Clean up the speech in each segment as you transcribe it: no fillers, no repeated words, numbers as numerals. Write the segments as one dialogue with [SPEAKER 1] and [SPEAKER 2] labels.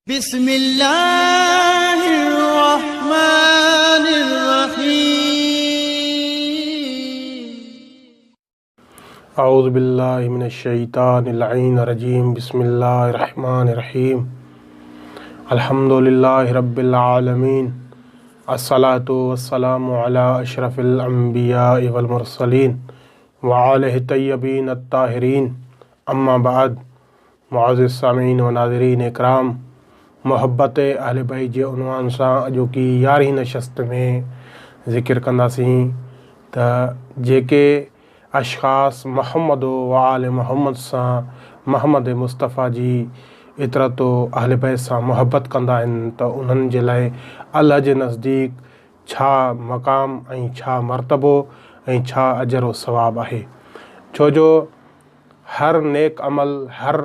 [SPEAKER 1] बिस्मिल्लाहिर्रहमानिर्रहीम। औज़ु बिल्लाहि मिनश्शैतानिर्रजीम। बिस्मिल्लाहिर्रहमानिर्रहीम। अल्हम्दुलिल्लाहि रब्बिल आलमीन। अस्सलातु वस्सलामु अला अशरफिल अंबियाइ वल मुरसलीन व आलिहि तय्यबीन अत्ताहिरीन। अम्मा बाद। मुअज़्ज़िज़ सामीईन व नाज़रीन इकराम, मोहब्बत अहले बैत जे उनवान सां अॼोकी 11हीं नशस्त में ज़िक्र कंदासीं त जेके अशख़ास मुहम्मद व आले मुहम्मद सां मुहम्मद मुस्तफ़ा जी इतरत अहले बैत सां मुहबत कंदा आहिनि त उन्हनि जे लाइ अल्लाह जे नज़दीक छा मक़ाम ऐं छा मर्तबो ऐं छा अजर व सवाब आहे। छो जो हर नेक अमल, हर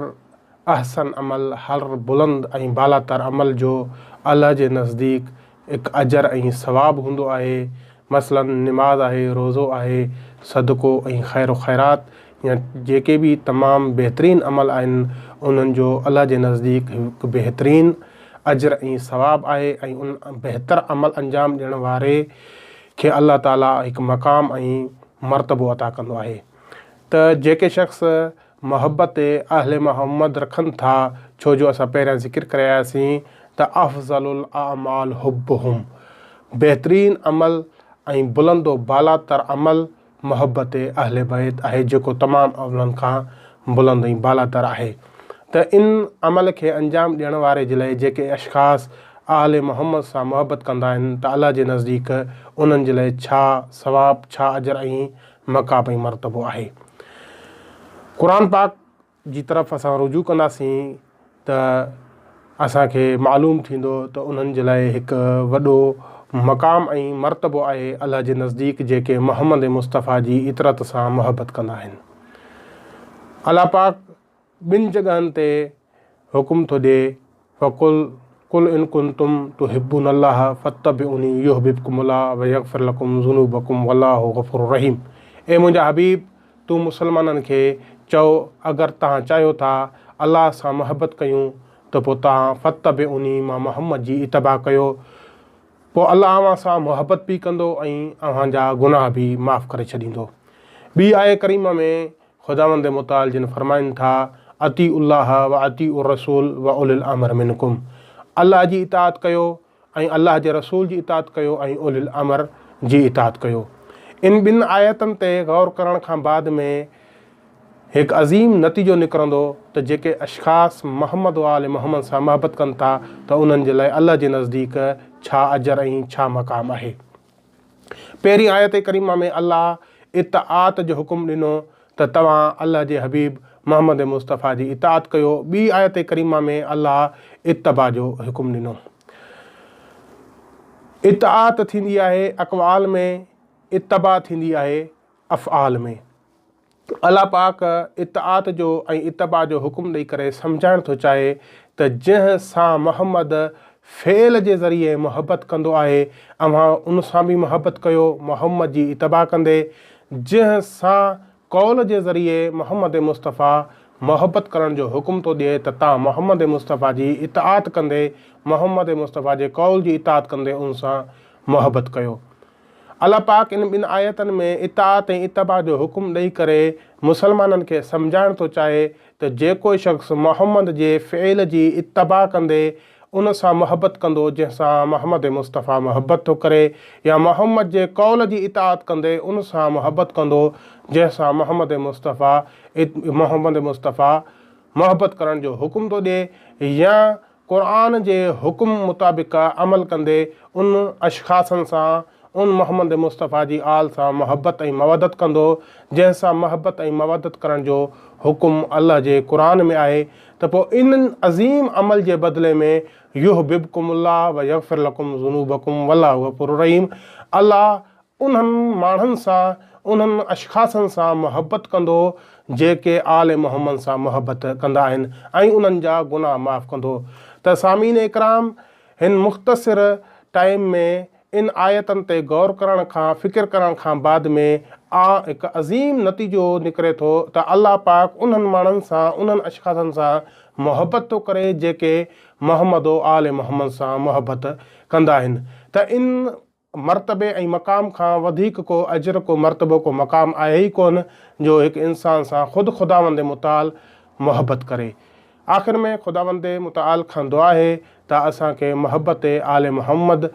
[SPEAKER 1] अहसन अमल, हर बुलंद ऐं बालातर अमल जो अल्लाह जे नज़दीक हिकु अजर ऐं सवाब हूंदो आहे। मसलन निमाज़ आहे, रोज़ो आहे, सदको ऐं ख़ैर ख़ैरात या जेके बि तमामु बहितरीन अमल आहिनि उन्हनि जो अल्लाह जे नज़दीक हिकु बहितरीन अजर ऐं सवाब आहे ऐं उन बहितर अमल अंजाम ॾियण वारे खे अल्लाह ताला हिकु मक़ाम ऐं मर्तबो अता कंदो आहे। त जेके शख़्स मोहब्बत अहले मोहम्मद रखनि था, छो जो असां पहिरियां ज़िक्र करे आयासीं त अफ़ज़लुल आमाल हुब्बुहुम, बहितरीन अमल ऐं बुलंदो बालातर अमल मोहब्बत अहले बैत आहे, जेको तमामु अमलनि खां बुलंद ऐं बालातर आहे। त इन अमल खे अंजाम ॾियण वारे जे लाइ जेके अशख़ास आले मोहम्मद सां मुहबत कंदा आहिनि त अल्लाह जे नज़दीक उन्हनि जे लाइ छा सवाब, छा अजर ऐं मक़ाम ऐं मर्तबो आहे। क़ुरान पाक जी तरफ़ असां रुजू कंदासीं त असांखे मालूम थींदो त उन्हनि जे लाइ हिकु वॾो मक़ाम ऐं मर्तबो आहे अल्लाह जे नज़दीक जेके मुहम्मद मुस्तफ़ा जी इतरत सां मुहबत कंदा आहिनि। अल्लाह पाक ॿिनि जॻहनि ते हुकुम थो ॾिए, कुल इन कुंतुम तुहिब्बूनल्लाह फत्तबिऊनी युहबिबकुमुल्लाह व यग़फिर लकुम ज़ुनूबकुम वल्लाहु गफ़ूरुर रहीम। ए मुंहिंजा हबीब, तूं मुसलमाननि खे चओ अगरि तव्हां चाहियो था अल्लाह सां मुहबत कयूं त पोइ तव्हां फत्तबिऊनी, मां मुहम्मद जी इतबा कयो, पोइ अल्लाह अव्हां सां मुहबत बि कंदो ऐं अव्हांजा गुनाह बि माफ़ करे छॾींदो। ॿी आए करीमा में ख़ुदावंद मुताल जिन फरमाइनि था अतीउल्लाह व अतीउर रसूल व उलिल अम्र मिनकुम, अल्लाह जी इताअत कयो ऐं अल्लाह जे रसूल जी इताअत कयो ऐं उलिल अम्र जी इताअत कयो। इन ॿिनि आयतनि ते गौर करण खां बाद में हिकु अज़ीम नतीजो निकिरंदो त जेके अशख़ास मुहम्मद व आले मुहम्मद सां मुहबत कनि था त उन्हनि जे लाइ अल्लाह जे नज़दीक छा अजर ऐं छा मक़ाम आहे। पहिरीं आयत करीमा में अल्लाह इताअत जो हुकुम ॾिनो त तव्हां अल्लाह जे हबीब मुहम्मद मुस्तफ़ा जी इताअत कयो। ॿी आयत करीमा में अल्लाह इत्तबा जो हुकुम ॾिनो। इताअत थींदी आहे अक़वाल में, इत्तबा थींदी आहे अफ़आल में। अल्लाह पाक इताअत जो ऐं इत्तबा जो हुकुम ॾेई करे सम्झाइण थो चाहे त जंहिं सां मुहम्मद फ़ेल जे ज़रिए मुहबत कंदो आहे अव्हां उन सां बि मुहबत कयो मुहम्मद जी इतबा कंदे। जंहिं सां कौल जे ज़रिए मुहम्मद मुस्तफ़ा मुहबत करण जो हुकुम थो ॾिए त तव्हां मुहम्मद मुस्तफ़ा जी इताअत कंदे, मुहम्मद मुस्तफ़ा जे कौल जी इताअत कंदे उन सां मुहबत कयो। अल्लाह पाक इन ॿिनि आयतनि में इताअत ऐं इतबा जो हुकुम ॾेई करे मुसलमाननि खे सम्झाइण थो चाहे त जेको शख़्स मुहम्मद जे फ़ेल जी इतबा कंदे उन सां मुहबत कंदो, जंहिंसां मुहम्मद मुस्तफ़ा मुहबत थो करे, या मुहम्मद जे कौल जी इताअत कंदे उन सां मुहबत कंदो जंहिंसां मुहम्मद मुस्तफ़ा मुहबत करण जो हुकुम थो ॾिए, या क़ुरान जे हुकुम मुताबिक़ अमल कंदे उन अशख़ासनि सां, उन मुहम्मद मुस्तफ़ा जी आल सां मुहबत ऐं मवदत कंदो जंहिंसां मुहबत ऐं मवदत करण जो हुकुम अल्लाह जे क़ुरान में आहे, त पोइ इन्हनि अज़ीम अमल जे बदिले में युहबिबकुमुल्लाह व यग़फिर लकुम ज़ुनूबकुम वल्लाहु गफ़ूरुर रहीम, अल्लाह उन्हनि माण्हुनि सां, उन्हनि अशख़ासनि सां मुहबत कंदो जेके आले मोहम्मद सां मुहबत कंदा आहिनि ऐं उन्हनि जा गुनाह माफ़ कंदो। त सामीन इकराम, हिन मुख़्तसिर टाइम में इन आयतनि ते गौर करण खां, फ़िक्र करण खां बाद में हिकु अज़ीम नतीजो निकिरे थो त अल्लाह पाक उन्हनि माण्हुनि सां उन्हनि अशख़ासनि सां मुहबत थो करे जेके मोहम्मद आल मोहम्मद सां मुहबत कंदा आहिनि। त इन मरतबे ऐं मक़ाम खां वधीक को अजर को मरतबो को मक़ाम आहे ई कोन जो हिकु इंसान सां ख़ुदि ख़ुदावंद मुताल मुहबत करे। आख़िर में ख़ुदावंद मुताल खां दुआ आहे त असांखे मुहबत आल मोहम्मद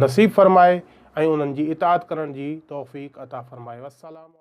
[SPEAKER 1] नसीब फ़रमाए ऐं उन्हनि जी इताअत करण जी तौफ़ीक़ अता फ़रमाए। वस्सलाम।